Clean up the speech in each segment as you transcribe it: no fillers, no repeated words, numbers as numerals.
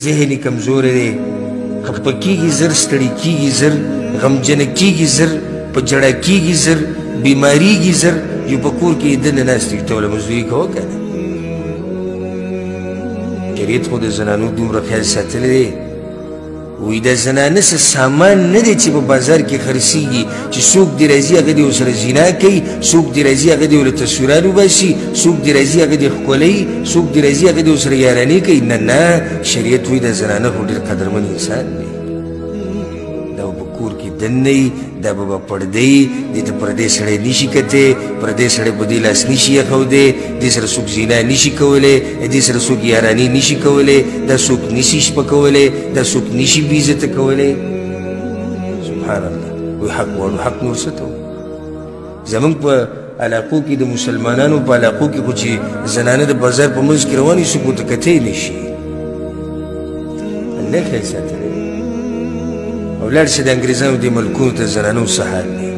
ذهني کمزوری دی، خفه کیږي زر، ستړي کیږي زر، غمجنه کیږي زر، په جړه کیږي زر، بیماریږي زر، یو په کور کې دننه ناست وي ټوله مزدوري کوه که نه. شریعت خو د زنانو دومره خیال ساتلی دی، وایي د زنانه څه سامان نه دی چې په بازار کې خرڅېږي چې څوک دې راځي هغه دې ورسره زنا کوي، څوک دې راځي هغه دې ورله تصویران وباسي، څوک دې راځي هغه دې ښکلوي، څوک دې راځي هغه دې ورسره یارانې کوي. نه نه، شریعت وایي د زنانه خو ډېر قدرمن انسان دی، دا به په کور کې دننه وي، دا به پردی وي، دې ته پردی سړی نشي کتی، پردی سړی په دې لاس نشي ایښودی، دې سره څوک زنا نشي کولی، دې سره څوک یارانې نشي کولی، دا څوک نشي شپکولی، دا څوک نشي بې عزته کولی. سبحان الله. وایي حق واړو حق نور څه ته زموږ په علاقو کې د مسلمانانو په علاقو کې خو چې زنانه د بازار په منځ کې روانې څوک ورته کتی نشي. الله خیر ساتلی او لاړ شي د انګریزانو دې ملکونو ته زنانو څه حال دی،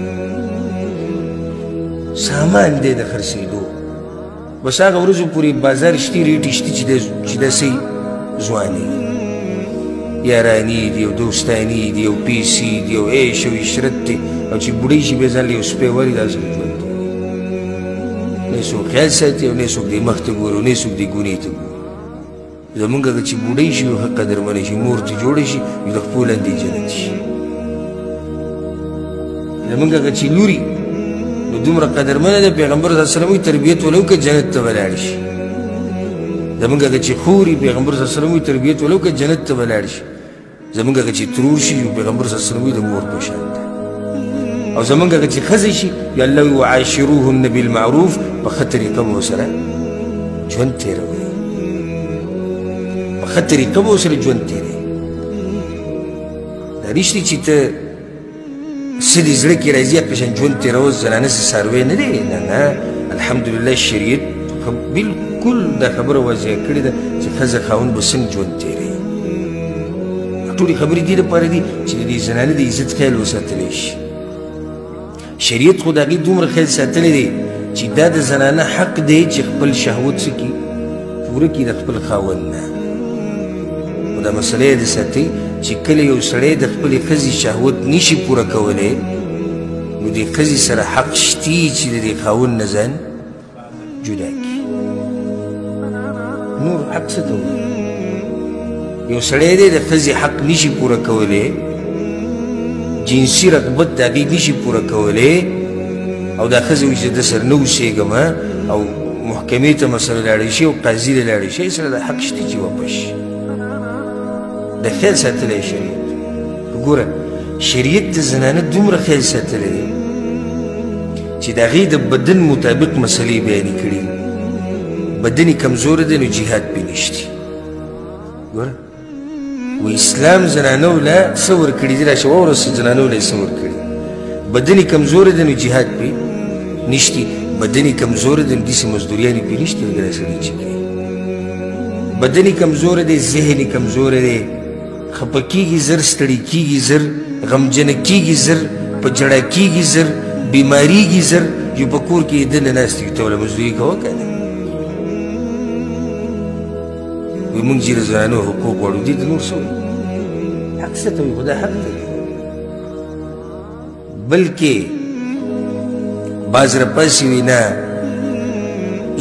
سامان دی د خرڅېدو. بس هغه ورځو پورې بازار شتي ریټې شتي چې داسې ځوانې یارانې دي او دوستانې دي او پیسې دي او عیش او عشرت دی، او چې بوډۍ شي بیا ځان له یو سپی وري داسې ژوند دی، نه یې څوک خیال ساتي او نه یې څوک دې مخ ته ګوري او نه یې څوک دې ګونې ته ګوري. زمونږ هغه چې بوډۍ شي او ښه قدرمنه شي، مور ته جوړه شي، نو د خپل لاندې جنت شي. زمونږ هغه چې لوري نو دومره قدرمنه ده، پیغمبر صلی الله علیه وسلم وایي تربیت ولو که جنت ته به لاړ شي. زمونږ هغه چې خوري، پیغمبر صلی الله علیه وسلم وایي تربیت ولو که جنت ته به لاړ شي. زمونږ هغه چې ترور شي، پیغمبر صلی الله علیه وسلم وایي د مور په شان ده. او زمونږ هغه چې ښځې شي، یا الله وایي وعاشروهن بالمعروف، په ښه طریقه به ورسره ژوند تېروئ، په ښه طریقه به ورسره ژوند تېروئ. دا نشته چې ته څه دې زړه کې راځي هغه شان ژوند تېروه، زنانه څه څاروی نه دی. نه نه، الحمدلله شریعت بلکل دا خبره واضحه کړې ده چې ښځه خاوند به څنګه ژوند تېروي. ټولې خبرې دې لپاره دي چې د دې زنانه د عزت خیال وساتلی شي. شریعت خو د هغې دومره خیال ساتلی دی چې دا د زنانه حق دی چې خپل شهوت څه کړي، پوره کړي د خپل خاوند نه. خو دا مسله یې د ساتئ چې کله یو سړی د خپلې ښځې شهوت نشي پوره کولی، نو دې ښځې سره حق شتي چې د دې خاوند نه ځان جدا کړي. نور حق څه ته وایي؟ یو سړی دی د ښځې حق نشي پوره کولی، جنسي رغبت د هغې نشي پوره کولی، او دا ښځه وایي چې د سره نه اوسېږم، او محکمې ته مسله لاړی شي او قاضي ته لاړی شي، سره د حق شته چې واپس شي. د خیال ساتلی شریعت. ګوره شریعت د زنانه دومره خیال ساتلی دی چې د هغې د بدن مطابق مسلې بیانې کړي. بدن یې کمزوری دی نو جهاد پرې نشته. ګوره و اسلام زنانو له څه ورکړي دي، راشه واوره زنانو له یې څه ورکړي. بدن یې کمزوری دی نو جهاد پرې نشته. بدن یې کمزوری دی نو داسې مزدوریانې پرې نشته لکه دا سړی چې کوي. بدن یې کمزوری دی، ذهن یې کمزوری دی، خفه کیږي زر، ستړي کیږي زر، غمجنه کیږي زر، په جړه کیږي زر، بیماریږي زر، یو په کور کې دننه ناست وي ټوله مزدوري کوه که نه. وایي مونږ چې د زنانو حقوق غواړو، دې ته نور څه وایي؟ حق څه ته وایي؟ خو دا حق دی. بلکې بعض راپاسې وایي نه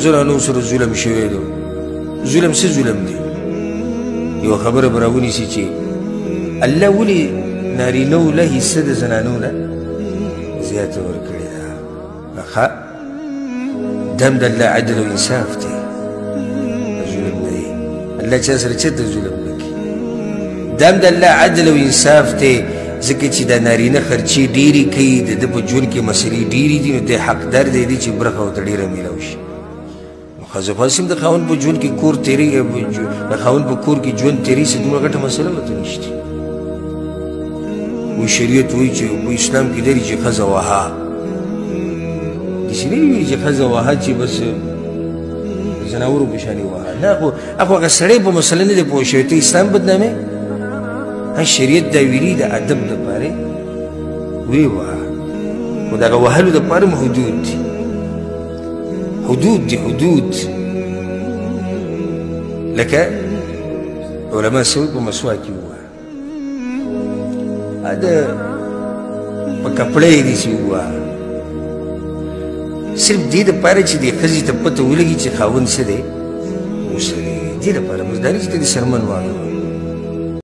زنانو سره ظلم شوی دی. ظلم څه ظلم دی؟ یو خبره به راونیسي چې الله ولې نارینهو له حصه د زنانو نه زیاته ورکړې ده. ښه دا هم د الله عدل او انصاف دی، ظلم نه دی. الله چا سره چېرته ظلم نه کوي. دا هم د الله عدل او انصاف دی، ځکه چې دا نارینه خرچې ډېرې کوي، د ده په ژوند کې مسلې ډېرې دي، نو دی حقدار دی چې برخه ورته ډېره میلاو شي. ښځه خو هسې هم د خاوند په ژوند کې کور تېرېږي، د خاوند په کور کې ژوند تېرېږي، دومره ګټه مسله ورته نشته. وایي شریعت وایي چې په اسلام کې دی چې ښځه وها، داسې نه وي چې ښځه وها چې بس زناورو په شانې وها. نه، خو هغه سړی په مسله نه دی پوه شوی، ته اسلام بدنامې. شریعت دا ویلي د ادب دپاره ویې وها، خو د هغه وهلو دپاره هم حدود دي. حدود دي، حدود. لکه علما سوي په مسواک کې ووایه دا په کپړې دې چې ووایه صرف دې دپاره چې دې ښځې ته پته ولګي چې خاوند څه دی اوس دې دپاره مزداري چې ته دې سرمن واړوه